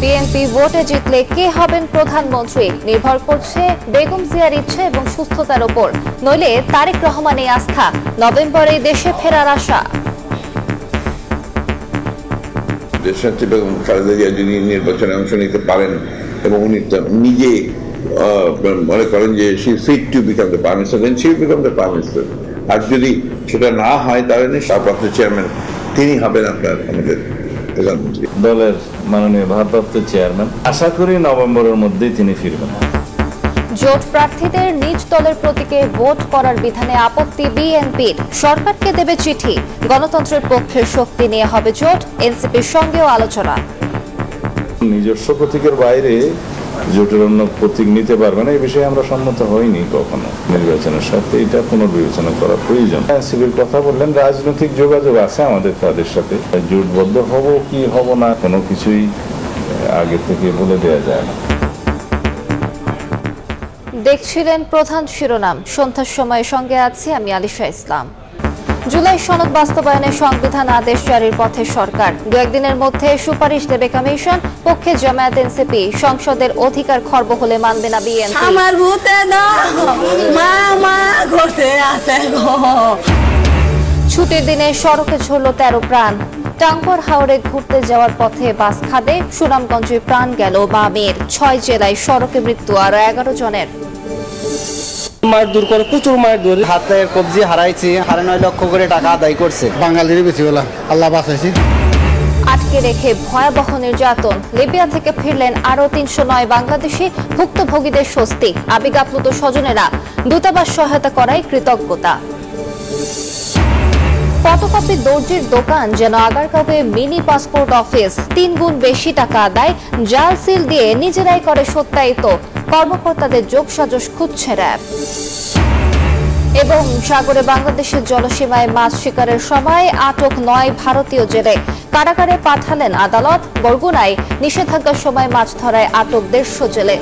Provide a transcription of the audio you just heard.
BNP ভোটে জিতলে কে হবেন প্রধানমন্ত্রী নির্ভর করছে বেগম জিয়ার ইচ্ছে এবং সুস্থতার উপর, নইলে তারেক রহমানের আস্থা, নভেম্বরে দেশে ফেরার আশা। দেশনেত্রী বেগম খালেদা জিয়া যদি নির্বাচনে অংশ নিতে পারেন এবং উনি নিজে মনে করেন যে she fit to become the prime minister, then she will become the prime minister. আর যদি সেটা না হয় তাহলে ভারপ্রাপ্ত চেয়ারম্যান তিনি হবেন আপনার আমাদের প্রধানমন্ত্রী। দলের মাননীয় ভারপ্রাপ্ত চেয়ারম্যান, আশা করি নভেম্বরের মধ্যেই তিনি ফিরবেন। জোট প্রার্থীদের নিজ দলের প্রতীকে ভোট করার বিধানে আপত্তি বিএনপির, সরকারকে দেবে চিঠি, গণতন্ত্রের পক্ষের শক্তি নিয়ে হবে জোট, এনসিপির সঙ্গেও আলোচনা। নিজস্ব প্রতীকের বাইরে জোটের অন্য প্রতীক নিতে পারবে না, এই বিষয়ে আমরা সম্মত হইনি কখনো। নির্বাচনের সাথে এটা পুনর্বিবেচনা করা প্রয়োজন। এনসিপির কথা বললেন, রাজনৈতিক যোগাযোগ আছে আমাদের তাদের সাথে, জোটবদ্ধ হব কি হব না কোনো কিছুই আগে থেকে বলে দেওয়া যায় না। দেখছিলেন প্রধান শিরোনাম, সন্ধ্যার সময় সঙ্গে আছি আমি আলিশা ইসলাম। জুলাই সনদ বাস্তবায়নে সংবিধান আদেশ জারির পথে সরকার, দু একদিনের মধ্যে সুপারিশ দেবে কমিশন, পক্ষে জামায়াত এনসিপি, সংসদের অধিকার খর্ব হলে মানবে না বিএনপি। আমার ভূতে মা ঘটে আছে ছুটির দিনে সড়কে ঝরল 13 প্রাণ, টাঙ্গর হাওড়ে ঘুরতে যাওয়ার পথে বাস খাদে, সুনামগঞ্জে প্রাণ গেল মা মেয়ের, 6 জেলায় সড়কে মৃত্যু আরো 11 জনের। মায়ের দূর করে প্রচুর মায়ের দূর, হাতের কবজি হারাইছি, 9.5 লক্ষ করে টাকা আদায় করছে। বাঙালির বেশি বলা, আল্লাহ বাঁচাইছি। আটকে রেখে ভয়াবহ নির্যাতন, লিবিয়া থেকে ফিরলেন আরো 309 বাংলাদেশি, ভুক্তভোগীদের স্বস্তি, আবেগ আপ্লুত স্বজনেরা, দূতাবাস সহায়তা করায় কৃতজ্ঞতা। ফটোকপি দর্জির দোকান যেন আগারগাঁওয়ে মিনি পাসপোর্ট অফিস, 3 গুণ বেশি টাকা আদায়, জাল সিল দিয়ে নিজেরাই করে সত্যায়িত, কর্মকর্তাদের যোগসাজশ খুঁজছে র্যাব। এবং সাগরে বাংলাদেশের জলসীমায় মাছ শিকারের সময় আটক 9 ভারতীয় জেলে, কারাগারে পাঠালেন আদালত, বরগুনায় নিষেধাজ্ঞার সময় মাছ ধরায় আটক 150 জেলে।